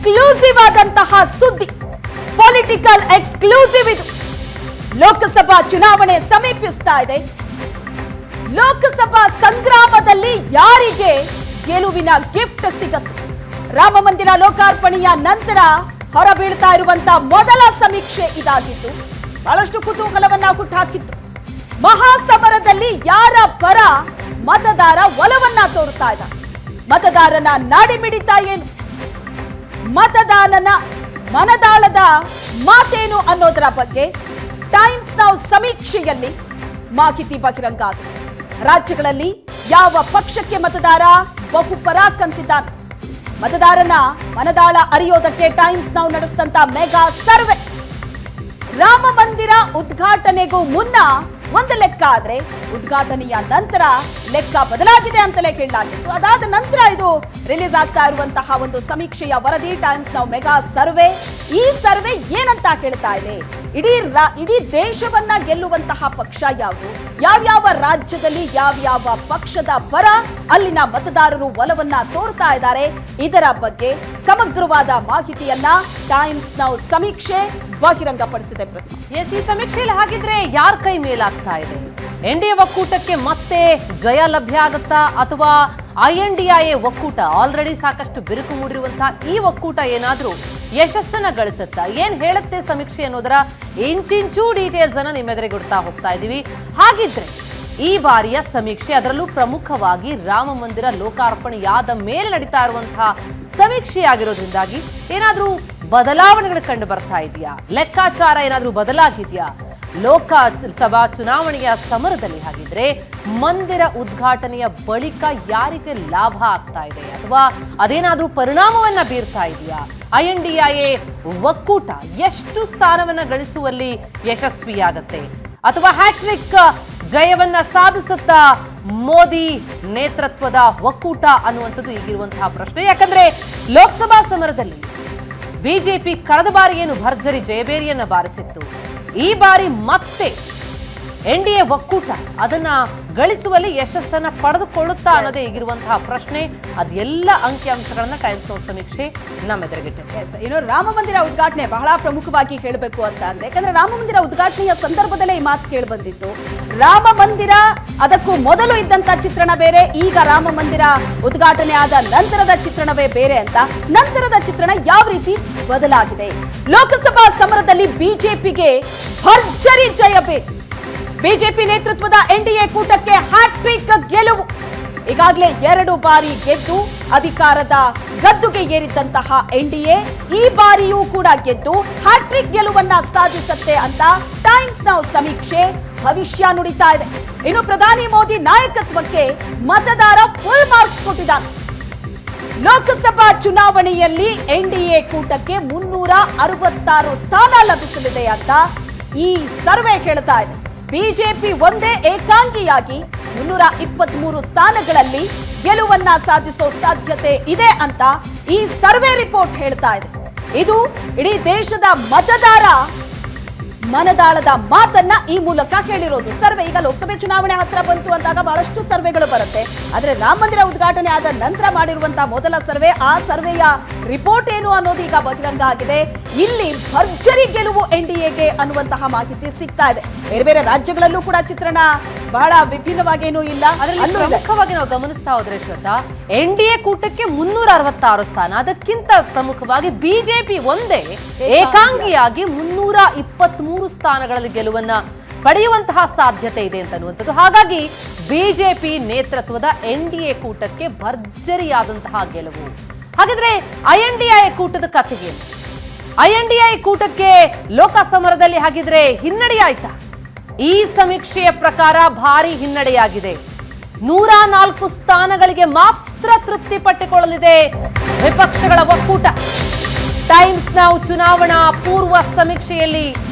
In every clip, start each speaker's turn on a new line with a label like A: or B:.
A: Exclusive ಆದಂತಹ ಸುದ್ದಿ, political exclusive ಇದು. ಲೋಕಸಭಾ ಚುನಾವಣೆ ಸಮೀಪಿಸ್ತಾ ಇದೆ. ಲೋಕಸಭಾ ಸಂಗ್ರಾಮದಲ್ಲಿ ಯಾರಿಗೆ ಗೆಲುವಿನ ಗಿಫ್ಟ್ ಸಿಗುತ್ತೆ? ರಾಮ ಮಂದಿರ ಲೋಕಾರ್ಪಣೆಯ ನಂತರ ಹೊರಬೀಳ್ತಾ ಇರುವಂತಹ ಮೊದಲ ಸಮೀಕ್ಷೆ ಇದಾಗಿತ್ತು. ಬಹಳಷ್ಟು ಕುತೂಹಲವನ್ನ ಹುಟ್ಟುಹಾಕಿತ್ತು. ಮಹಾಸಮರದಲ್ಲಿ ಯಾರ ಪರ ಮತದಾರ ಒಲವನ್ನ ತೋರುತ್ತಾ ಇದ್ದ? ಮತದಾರನ ನಾಡಿಮಿಡಿತ ಏನು? ಮತದಾರನ ಮನದಾಳದ ಮಾತೇನು ಅನ್ನೋದರ ಬಗ್ಗೆ ಟೈಮ್ಸ್ ನೌ ಸಮೀಕ್ಷೆಯಲ್ಲಿ ಮಾಹಿತಿ ಬಹಿರಂಗ ಆಗಿದೆ. ರಾಜ್ಯಗಳಲ್ಲಿ ಯಾವ ಪಕ್ಷಕ್ಕೆ ಮತದಾರ ಬಹುಪರಾಕ್ ಅಂತಿದ್ದಾನೆ? ಮತದಾರನ ಮನದಾಳ ಅರಿಯೋದಕ್ಕೆ ಟೈಮ್ಸ್ ನೌ ನಡೆಸಿದಂತ ಮೆಗಾ ಸರ್ವೆ. ರಾಮ ಮಂದಿರ ಉದ್ಘಾಟನೆಗೂ ಮುನ್ನ ಒಂದು ಲೆಕ್ಕ ಆದ್ರೆ ಉದ್ಘಾಟನೆಯ ನಂತರ ಲೆಕ್ಕ ಬದಲಾಗಿದೆ ಅಂತಲೇ ಹೇಳಲಾಗಿತ್ತು. ಅದಾದ ನಂತರ ಇದು ರಿಲೀಸ್ ಆಗ್ತಾ ಇರುವಂತಹ ಒಂದು ಸಮೀಕ್ಷೆಯ ವರದಿ ಟೈಮ್ಸ್ ನೌ ಮೆಗಾ ಸರ್ವೆ. ಈ ಸರ್ವೆ ಏನಂತ ಹೇಳ್ತಾ ಇದೆ? ಇಡೀ ದೇಶವನ್ನ ಗೆಲ್ಲುವಂತಹ ಪಕ್ಷ ಯಾವುದು, ಯಾವ್ಯಾವ ರಾಜ್ಯದಲ್ಲಿ ಯಾವ್ಯಾವ ಪಕ್ಷದ ಪರ ಅಲ್ಲಿನ ಮತದಾರರು ಒಲವನ್ನ ತೋರ್ತಾ ಇದ್ದಾರೆ, ಇದರ ಬಗ್ಗೆ ಸಮಗ್ರವಾದ ಮಾಹಿತಿಯನ್ನ ಟೈಮ್ಸ್ ನೌ ಸಮೀಕ್ಷೆ ಬಹಿರಂಗಪಡಿಸಿದೆ. ಪ್ರತಿಮಾ,
B: ಈ ಸಮೀಕ್ಷೆಯಲ್ಲಿ ಹಾಗಿದ್ರೆ ಯಾರ ಕೈ ಮೇಲಾಗ್ತಾ ಇದೆ? ಎನ್ಡಿಎ ಒಕ್ಕೂಟಕ್ಕೆ ಮತ್ತೆ ಜಯ ಲಭ್ಯ ಆಗುತ್ತಾ, ಅಥವಾ INDIA ಒಕ್ಕೂಟ ಆಲ್ರೆಡಿ ಸಾಕಷ್ಟು ಬಿರುಕು ಮೂಡಿರುವಂತಹ ಈ ಒಕ್ಕೂಟ ಏನಾದ್ರೂ ಯಶಸ್ಸನ್ನ ಗಳಿಸುತ್ತಾ? ಏನ್ ಹೇಳುತ್ತೆ ಸಮೀಕ್ಷೆ ಅನ್ನೋದರ ಇಂಚಿಂಚು ಡೀಟೇಲ್ಸ್ ಅನ್ನ ನಿಮ್ಮೆದುರಿಗೆ ಕೊಡ್ತಾ ಹೋಗ್ತಾ ಇದೀವಿ. ಹಾಗಿದ್ರೆ ಈ ಬಾರಿಯ ಸಮೀಕ್ಷೆ, ಅದರಲ್ಲೂ ಪ್ರಮುಖವಾಗಿ ರಾಮ ಮಂದಿರ ಲೋಕಾರ್ಪಣೆಯಾದ ಮೇಲೆ ನಡೀತಾ ಇರುವಂತಹ ಸಮೀಕ್ಷೆ ಆಗಿರೋದ್ರಿಂದಾಗಿ ಏನಾದ್ರೂ ಬದಲಾವಣೆಗಳು ಕಂಡು ಬರ್ತಾ ಇದೆಯಾ? ಲೆಕ್ಕಾಚಾರ ಏನಾದ್ರೂ ಬದಲಾಗಿದೆಯಾ ಲೋಕಸಭಾ ಚುನಾವಣೆಯ ಸಮರದಲ್ಲಿ? ಹಾಗಿದ್ರೆ ಮಂದಿರ ಉದ್ಘಾಟನೆಯ ಬಳಿಕ ಯಾರಿಗೆ ಲಾಭ ಆಗ್ತಾ ಇದೆ, ಅಥವಾ ಅದೇನಾದ್ರೂ ಪರಿಣಾಮವನ್ನ ಬೀರ್ತಾ ಇದೆಯಾ? INDIA ಒಕ್ಕೂಟ ಎಷ್ಟು ಸ್ಥಾನವನ್ನ ಗಳಿಸುವಲ್ಲಿ ಯಶಸ್ವಿಯಾಗತ್ತೆ, ಅಥವಾ ಹ್ಯಾಟ್ರಿಕ್ ಜಯವನ್ನ ಸಾಧಿಸುತ್ತಾ ಮೋದಿ ನೇತೃತ್ವದ ಒಕ್ಕೂಟ ಅನ್ನುವಂಥದ್ದು ಈಗಿರುವಂತಹ ಪ್ರಶ್ನೆ. ಯಾಕಂದ್ರೆ ಲೋಕಸಭಾ ಸಮರದಲ್ಲಿ ಬಿಜೆಪಿ ಕಳೆದ ಬಾರಿ ಏನು ಭರ್ಜರಿ ಜಯಬೇರಿಯನ್ನ ಬಾರಿಸಿತ್ತು, ಈ ಬಾರಿ ಮತ್ತೆ NDA ಒಕ್ಕೂಟ ಅದನ್ನ ಗಳಿಸುವಲ್ಲಿ ಯಶಸ್ಸನ್ನ ಪಡೆದುಕೊಳ್ಳುತ್ತಾ ಅನ್ನೋದೇ ಈಗಿರುವಂತಹ ಪ್ರಶ್ನೆ. ಅದೆಲ್ಲ ಅಂಕಿಅಂಶಗಳನ್ನ ಟೈಮ್ಸ್ ನೌ ಸಮೀಕ್ಷೆ ನಮ್ಮೆದುರಿಗಿಟ್ಟಿದೆ.
A: ಇನ್ನು ರಾಮ ಮಂದಿರ ಉದ್ಘಾಟನೆ ಬಹಳ ಪ್ರಮುಖವಾಗಿ ಹೇಳಬೇಕು ಅಂತ ಅಂದ್ರೆ, ಯಾಕಂದ್ರೆ ರಾಮ ಮಂದಿರ ಉದ್ಘಾಟನೆಯ ಸಂದರ್ಭದಲ್ಲೇ ಈ ಮಾತು ಕೇಳಿ ಬಂದಿತ್ತು. ರಾಮ ಮಂದಿರ ಅದಕ್ಕೂ ಮೊದಲು ಇದ್ದಂತ ಚಿತ್ರಣ ಬೇರೆ, ಈಗ ರಾಮ ಮಂದಿರ ಉದ್ಘಾಟನೆ ಆದ ನಂತರದ ಚಿತ್ರಣವೇ ಬೇರೆ ಅಂತ. ನಂತರದ ಚಿತ್ರಣ ಯಾವ ರೀತಿ ಬದಲಾಗಿದೆ? ಲೋಕಸಭಾ ಸಮರದಲ್ಲಿ ಬಿಜೆಪಿಗೆ ಭರ್ಜರಿ ಜಯ ಬೇರೆ. ಬಿಜೆಪಿ ನೇತೃತ್ವದ NDA ಕೂಟಕ್ಕೆ ಹ್ಯಾಟ್ರಿಕ್ ಗೆಲುವು. ಈಗಾಗಲೇ 2 ಬಾರಿ ಗೆದ್ದು ಅಧಿಕಾರದ ಗದ್ದುಗೆ ಏರಿದ್ದಂತಹ NDA ಈ ಬಾರಿಯೂ ಕೂಡ ಗೆದ್ದು ಹ್ಯಾಟ್ರಿಕ್ ಗೆಲುವನ್ನ ಸಾಧಿಸುತ್ತೆ ಅಂತ ಟೈಮ್ಸ್ ನೌ ಸಮೀಕ್ಷೆ ಭವಿಷ್ಯ ನುಡಿತಾ ಇದೆ. ಇನ್ನು ಪ್ರಧಾನಿ ಮೋದಿ ನಾಯಕತ್ವಕ್ಕೆ ಮತದಾರ ಫುಲ್ ಮಾರ್ಕ್ಸ್ ಕೊಟ್ಟಿದ್ದಾರೆ. ಲೋಕಸಭಾ ಚುನಾವಣೆಯಲ್ಲಿ NDA ಕೂಟಕ್ಕೆ 366 ಸ್ಥಾನ ಲಭಿಸಲಿದೆ ಅಂತ ಈ ಸರ್ವೆ ಹೇಳ್ತಾ ಇದೆ. ಬಿಜೆಪಿ ಒಂದೇ ಏಕಾಂಗಿಯಾಗಿ 323 ಸ್ಥಾನಗಳಲ್ಲಿ ಗೆಲುವನ್ನ ಸಾಧಿಸೋ ಸಾಧ್ಯತೆ ಇದೆ ಅಂತ ಈ ಸರ್ವೆ ರಿಪೋರ್ಟ್ ಹೇಳ್ತಾ ಇದೆ. ಇದು ಇಡೀ ದೇಶದ ಮತದಾರ ಮನದಾಳದ ಮಾತನ್ನ ಈ ಮೂಲಕ ಹೇಳಿರೋದು ಸರ್ವೆ. ಈಗ ಲೋಕಸಭೆ ಚುನಾವಣೆ ಹತ್ರ ಬಂತು ಅಂದಾಗ ಬಹಳಷ್ಟು ಸರ್ವೆಗಳು ಬರುತ್ತೆ. ಆದ್ರೆ ರಾಮ ಮಂದಿರ ಉದ್ಘಾಟನೆ ಆದ ನಂತರ ಮಾಡಿರುವಂತಹ ಮೊದಲ ಸರ್ವೆ, ಆ ಸರ್ವೆಯ ರಿಪೋರ್ಟ್ ಏನು ಅನ್ನೋದು ಈಗ ಬಹಿರಂಗ ಆಗಿದೆ. ಇಲ್ಲಿ ಭರ್ಜರಿ ಗೆಲುವು NDAಗೆ ಅನ್ನುವಂತಹ ಮಾಹಿತಿ ಸಿಗ್ತಾ ಇದೆ. ಬೇರೆ ಬೇರೆ ರಾಜ್ಯಗಳಲ್ಲೂ ಕೂಡ ಚಿತ್ರಣ ಬಹಳ ವಿಭಿನ್ನವಾಗೇನೂ ಇಲ್ಲ.
B: ಅದರಲ್ಲಿ ಪ್ರಮುಖವಾಗಿ ನಾವು ಗಮನಿಸ್ತಾ ಹೋದ್ರೆ ಶ್ವೇತಾ, NDA ಕೂಟಕ್ಕೆ 366 ಸ್ಥಾನ, ಅದಕ್ಕಿಂತ ಪ್ರಮುಖವಾಗಿ ಬಿಜೆಪಿ ಒಂದೇ ಏಕಾಂಗಿಯಾಗಿ 323 ಸ್ಥಾನಗಳಲ್ಲಿ ಗೆಲುವನ್ನ ಪಡೆಯುವಂತಹ ಸಾಧ್ಯತೆ ಇದೆ ಅಂತ ಅನ್ನುವಂಥದ್ದು. ಹಾಗಾಗಿ ಬಿಜೆಪಿ ನೇತೃತ್ವದ NDA ಕೂಟಕ್ಕೆ ಭರ್ಜರಿಯಾದಂತಹ ಗೆಲುವು. ಹಾಗಾದ್ರೆ INDIA ಕೂಟದ ಕಥೆಗೆ, INDIA ಕೂಟಕ್ಕೆ ಲೋಕಸಮರದಲ್ಲಿ ಹಾಗಿದ್ರೆ ಹಿನ್ನಡೆಯಾಯ್ತಾ? ಈ ಸಮೀಕ್ಷೆಯ ಪ್ರಕಾರ ಭಾರಿ ಹಿನ್ನಡೆಯಾಗಿದೆ. 104 ಸ್ಥಾನಗಳಿಗೆ ಮಾತ್ರ ತೃಪ್ತಿ ಪಟ್ಟುಕೊಳ್ಳಲಿದೆ ವಿಪಕ್ಷಗಳ ಒಕ್ಕೂಟ. ಟೈಮ್ಸ್ ನೌ ಚುನಾವಣಾ ಪೂರ್ವ ಸಮೀಕ್ಷೆಯಲ್ಲಿ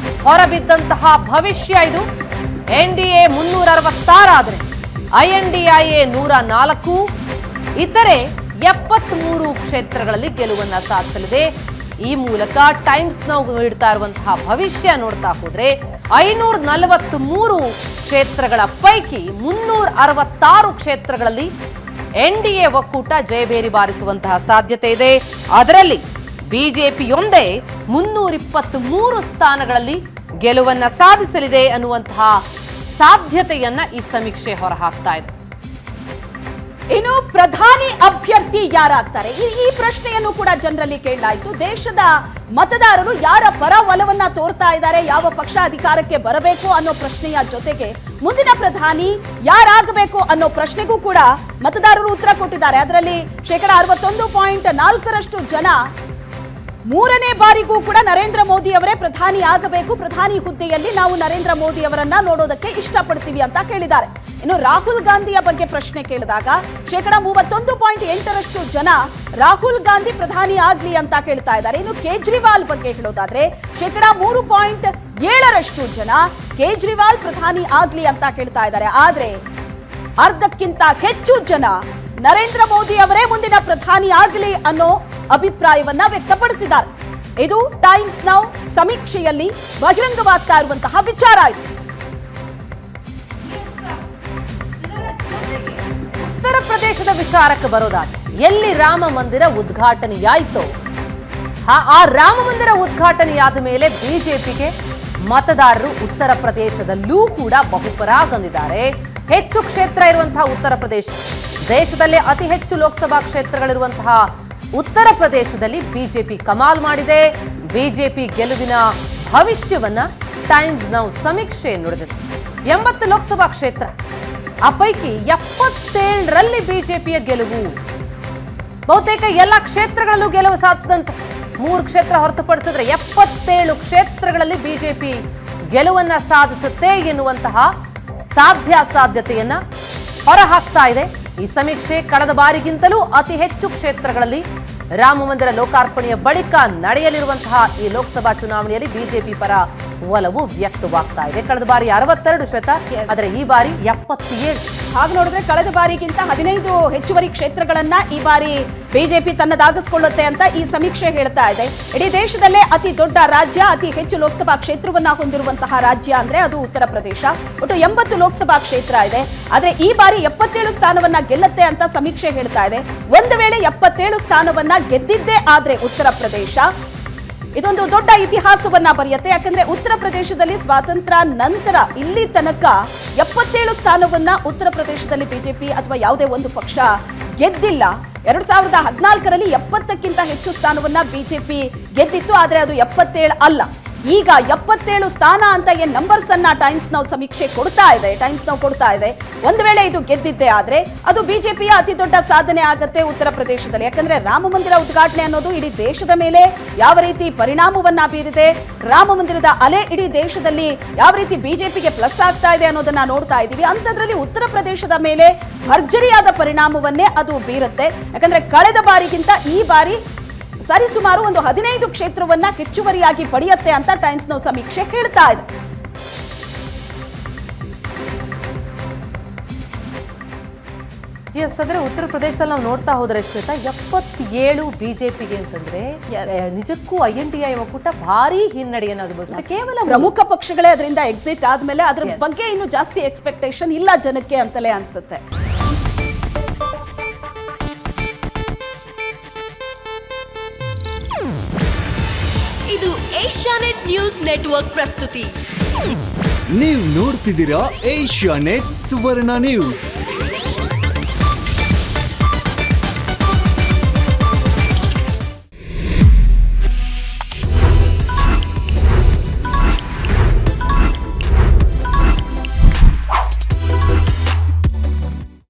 B: ಹೊರಬಿದ್ದಂತಹ ಭವಿಷ್ಯ ಇದು. NDA 366 ಆದ್ರೆ INDIA 104, ಇತರೆ 73 ಕ್ಷೇತ್ರಗಳಲ್ಲಿ ಗೆಲುವನ್ನ ಸಾಧಿಸಲಿದೆ. ಈ ಮೂಲಕ ಟೈಮ್ಸ್ ನೌ ನೀಡ್ತಾ ಇರುವಂತಹ ಭವಿಷ್ಯ ನೋಡ್ತಾ ಹೋದ್ರೆ 543 ಕ್ಷೇತ್ರಗಳ ಪೈಕಿ 366 ಕ್ಷೇತ್ರಗಳಲ್ಲಿ NDA ಒಕ್ಕೂಟ ಜಯಬೇರಿ ಬಾರಿಸುವಂತಹ ಸಾಧ್ಯತೆ ಇದೆ. ಅದರಲ್ಲಿ ಬಿಜೆಪಿಯೊಂದೇ 323 ಸ್ಥಾನಗಳಲ್ಲಿ ಗೆಲುವನ್ನ ಸಾಧಿಸಲಿದೆ ಅನ್ನುವಂತಹ ಸಾಧ್ಯತೆಯನ್ನ ಈ ಸಮೀಕ್ಷೆ ಹೊರಹಾಕ್ತಾ ಇದೆ.
A: ಇನ್ನು ಪ್ರಧಾನಿ ಅಭ್ಯರ್ಥಿ ಯಾರಾಗ್ತಾರೆ ಈ ಪ್ರಶ್ನೆಯನ್ನು ಕೂಡ ಜನರಲ್ಲಿ ಕೇಳಲಾಯಿತು. ದೇಶದ ಮತದಾರರು ಯಾರ ಪರ ಒಲವನ್ನ ತೋರ್ತಾ ಇದ್ದಾರೆ, ಯಾವ ಪಕ್ಷ ಅಧಿಕಾರಕ್ಕೆ ಬರಬೇಕು ಅನ್ನೋ ಪ್ರಶ್ನೆಯ ಜೊತೆಗೆ ಮುಂದಿನ ಪ್ರಧಾನಿ ಯಾರಾಗಬೇಕು ಅನ್ನೋ ಪ್ರಶ್ನೆಗೂ ಕೂಡ ಮತದಾರರು ಉತ್ತರ ಕೊಟ್ಟಿದ್ದಾರೆ. ಅದರಲ್ಲಿ 61.4% ಜನ ಮೂರನೇ ಬಾರಿಗೂ ಕೂಡ ನರೇಂದ್ರ ಮೋದಿ ಅವರೇ ಪ್ರಧಾನಿ ಆಗಬೇಕು, ಪ್ರಧಾನಿ ಹುದ್ದೆಯಲ್ಲಿ ನಾವು ನರೇಂದ್ರ ಮೋದಿ ಅವರನ್ನ ನೋಡೋದಕ್ಕೆ ಇಷ್ಟಪಡ್ತೀವಿ ಅಂತ ಕೇಳಿದ್ದಾರೆ. ಇನ್ನು ರಾಹುಲ್ ಗಾಂಧಿಯ ಬಗ್ಗೆ ಪ್ರಶ್ನೆ ಕೇಳಿದಾಗ 31.8% ಜನ ರಾಹುಲ್ ಗಾಂಧಿ ಪ್ರಧಾನಿ ಆಗ್ಲಿ ಅಂತ ಕೇಳ್ತಾ ಇದ್ದಾರೆ. ಇನ್ನು ಕೇಜ್ರಿವಾಲ್ ಬಗ್ಗೆ ಹೇಳೋದಾದ್ರೆ 3.7% ಜನ ಕೇಜ್ರಿವಾಲ್ ಪ್ರಧಾನಿ ಆಗ್ಲಿ ಅಂತ ಕೇಳ್ತಾ ಇದ್ದಾರೆ. ಆದ್ರೆ ಅರ್ಧಕ್ಕಿಂತ ಹೆಚ್ಚು ಜನ ನರೇಂದ್ರ ಮೋದಿ ಅವರೇ ಮುಂದಿನ ಪ್ರಧಾನಿ ಆಗಲಿ ಅನ್ನೋ ಅಭಿಪ್ರಾಯವನ್ನ ವ್ಯಕ್ತಪಡಿಸಿದ್ದಾರೆ. ಇದು ಟೈಮ್ಸ್ ನೌ ಸಮೀಕ್ಷೆಯಲ್ಲಿ ಬಹಿರಂಗವಾಗ್ತಾ ಇರುವಂತಹ ವಿಚಾರ ಇದು.
B: ಉತ್ತರ ಪ್ರದೇಶದ ವಿಚಾರಕ್ಕೆ ಬರೋದಾದ್ರೆ ಎಲ್ಲಿ ರಾಮ ಮಂದಿರ ಉದ್ಘಾಟನೆಯಾಯಿತೋ ಆ ರಾಮ ಮಂದಿರ ಉದ್ಘಾಟನೆಯಾದ ಮೇಲೆ ಬಿಜೆಪಿಗೆ ಮತದಾರರು ಉತ್ತರ ಪ್ರದೇಶದಲ್ಲೂ ಕೂಡ ಬಹುಪರಾಗಂದಿದ್ದಾರೆ. ಹೆಚ್ಚು ಕ್ಷೇತ್ರ ಇರುವಂತಹ ಉತ್ತರ ಪ್ರದೇಶ, ದೇಶದಲ್ಲೇ ಅತಿ ಹೆಚ್ಚು ಲೋಕಸಭಾ ಕ್ಷೇತ್ರಗಳಿರುವಂತಹ ಉತ್ತರ ಪ್ರದೇಶದಲ್ಲಿ ಬಿಜೆಪಿ ಕಮಾಲ್ ಮಾಡಿದೆ. ಬಿಜೆಪಿ ಗೆಲುವಿನ ಭವಿಷ್ಯವನ್ನ ಟೈಮ್ಸ್ ನೌ ಸಮೀಕ್ಷೆ ನುಡಿದಿದೆ. 80 ಲೋಕಸಭಾ ಕ್ಷೇತ್ರ, ಆ ಪೈಕಿ 77ರಲ್ಲಿ ಬಿಜೆಪಿಯ ಗೆಲುವು. ಬಹುತೇಕ ಎಲ್ಲ ಕ್ಷೇತ್ರಗಳಲ್ಲೂ ಗೆಲುವು ಸಾಧಿಸಿದಂತೆ 3 ಕ್ಷೇತ್ರ ಹೊರತುಪಡಿಸಿದ್ರೆ 77 ಕ್ಷೇತ್ರಗಳಲ್ಲಿ ಬಿಜೆಪಿ ಗೆಲುವನ್ನ ಸಾಧಿಸುತ್ತೆ ಎನ್ನುವಂತಹ ಸಾಧ್ಯತೆಯನ್ನ ಹೊರಹಾಕ್ತಾ ಇದೆ ಈ ಸಮೀಕ್ಷೆ. ಕಳೆದ ಬಾರಿಗಿಂತಲೂ ಅತಿ ಹೆಚ್ಚು ಕ್ಷೇತ್ರಗಳಲ್ಲಿ ರಾಮ ಮಂದಿರ ಲೋಕಾರ್ಪಣೆಯ ಬಳಿಕ ನಡೆಯಲಿರುವಂತಹ ಈ ಲೋಕಸಭಾ ಚುನಾವಣೆಯಲ್ಲಿ ಬಿಜೆಪಿ ಪರ ಒಲವು ವ್ಯಕ್ತವಾಗ್ತಾ ಇದೆ. ಕಳೆದ ಬಾರಿ 62 ಶ್ವೇತ, ಆದರೆ ಈ ಬಾರಿ 77.
A: ಹಾಗೆ ನೋಡಿದ್ರೆ ಕಳೆದ ಬಾರಿಗಿಂತ 15 ಹೆಚ್ಚುವರಿ ಕ್ಷೇತ್ರಗಳನ್ನ ಈ ಬಾರಿ ಬಿಜೆಪಿ ತನ್ನದಾಗಿಸಿಕೊಳ್ಳುತ್ತೆ ಅಂತ ಈ ಸಮೀಕ್ಷೆ ಹೇಳ್ತಾ ಇದೆ. ಇಡೀ ದೇಶದಲ್ಲೇ ಅತಿ ದೊಡ್ಡ ರಾಜ್ಯ, ಅತಿ ಹೆಚ್ಚು ಲೋಕಸಭಾ ಕ್ಷೇತ್ರವನ್ನ ಹೊಂದಿರುವಂತಹ ರಾಜ್ಯ ಅಂದ್ರೆ ಅದು ಉತ್ತರ ಪ್ರದೇಶ. ಒಟ್ಟು 80 ಲೋಕಸಭಾ ಕ್ಷೇತ್ರ ಇದೆ. ಆದ್ರೆ ಈ ಬಾರಿ 77 ಸ್ಥಾನವನ್ನ ಗೆಲ್ಲುತ್ತೆ ಅಂತ ಸಮೀಕ್ಷೆ ಹೇಳ್ತಾ ಇದೆ. ಒಂದು ವೇಳೆ 77 ಸ್ಥಾನವನ್ನ ಗೆದ್ದಿದ್ದೇ ಆದ್ರೆ ಉತ್ತರ ಪ್ರದೇಶ ಇದೊಂದು ದೊಡ್ಡ ಇತಿಹಾಸವನ್ನ ಬರೆಯುತ್ತೆ. ಯಾಕಂದ್ರೆ ಉತ್ತರ ಪ್ರದೇಶದಲ್ಲಿ ಸ್ವಾತಂತ್ರ್ಯ ನಂತರ ಇಲ್ಲಿ ತನಕ 77 ಸ್ಥಾನವನ್ನ ಉತ್ತರ ಪ್ರದೇಶದಲ್ಲಿ ಬಿಜೆಪಿ ಅಥವಾ ಯಾವುದೇ ಒಂದು ಪಕ್ಷ ಗೆದ್ದಿಲ್ಲ. 2014ರಲ್ಲಿ 70ಕ್ಕಿಂತ ಹೆಚ್ಚು ಸ್ಥಾನವನ್ನ ಬಿಜೆಪಿ ಗೆದ್ದಿತ್ತು, ಆದ್ರೆ ಅದು 77 ಅಲ್ಲ. ಈಗ 77 ಸ್ಥಾನ ಅಂತ ಏನ್ ನಂಬರ್ಸ್ ಅನ್ನ ಟೈಮ್ಸ್ ನೌ ಸಮೀಕ್ಷೆ ಕೊಡ್ತಾ ಇದೆ. ಒಂದು ವೇಳೆ ಇದು ಗೆದ್ದಿದ್ದೆ ಆದ್ರೆ ಅದು ಬಿಜೆಪಿಯ ಅತಿ ದೊಡ್ಡ ಸಾಧನೆ ಆಗತ್ತೆ ಉತ್ತರ ಪ್ರದೇಶದಲ್ಲಿ. ಯಾಕಂದ್ರೆ ರಾಮ ಮಂದಿರ ಉದ್ಘಾಟನೆ ಅನ್ನೋದು ಇಡೀ ದೇಶದ ಮೇಲೆ ಯಾವ ರೀತಿ ಪರಿಣಾಮವನ್ನ ಬೀರಿದೆ, ರಾಮ ಮಂದಿರದ ಅಲೆ ಇಡೀ ದೇಶದಲ್ಲಿ ಯಾವ ರೀತಿ ಬಿಜೆಪಿಗೆ ಪ್ಲಸ್ ಆಗ್ತಾ ಇದೆ ಅನ್ನೋದನ್ನ ನೋಡ್ತಾ ಇದೀವಿ. ಅಂತದ್ರಲ್ಲಿ ಉತ್ತರ ಪ್ರದೇಶದ ಮೇಲೆ ಭರ್ಜರಿಯಾದ ಪರಿಣಾಮವನ್ನೇ ಅದು ಬೀರುತ್ತೆ. ಯಾಕಂದ್ರೆ ಕಳೆದ ಬಾರಿಗಿಂತ ಈ ಬಾರಿ ಸರಿಸುಮಾರು ಒಂದು 15 ಕ್ಷೇತ್ರವನ್ನ ಹೆಚ್ಚುವರಿಯಾಗಿ ಪಡೆಯುತ್ತೆ ಅಂತ ಟೈಮ್ಸ್ ನೌ ಸಮೀಕ್ಷೆ ಹೇಳ್ತಾ ಇದೆ.
B: ಅಂದ್ರೆ ಉತ್ತರ ಪ್ರದೇಶದಲ್ಲಿ ನಾವು ನೋಡ್ತಾ ಹೋದ್ರೆ ಶ್ವೇತಾ 77 ಬಿಜೆಪಿಗೆ ಅಂತಂದ್ರೆ ನಿಜಕ್ಕೂ INDI ಒಕ್ಕೂಟ ಭಾರಿ ಹಿನ್ನಡೆಯನ್ನು ಅನುಭವಿಸುತ್ತೆ. ಕೇವಲ
A: ಪ್ರಮುಖ ಪಕ್ಷಗಳೇ ಅದರಿಂದ ಎಕ್ಸಿಟ್ ಆದ್ಮೇಲೆ ಅದ್ರ ಬಗ್ಗೆ ಇನ್ನು ಜಾಸ್ತಿ ಎಕ್ಸ್ಪೆಕ್ಟೇಷನ್ ಇಲ್ಲ ಜನಕ್ಕೆ ಅಂತಲೇ ಅನ್ಸುತ್ತೆ.
C: ಇದು ಏಷ್ಯಾನೆಟ್ ನ್ಯೂಸ್ ನೆಟ್ವರ್ಕ್ ಪ್ರಸ್ತುತಿ.
D: ನೀವು ನೋಡ್ತಿದ್ದೀರಾ ಏಷ್ಯಾನೆಟ್ ಸುವರ್ಣ ನ್ಯೂಸ್.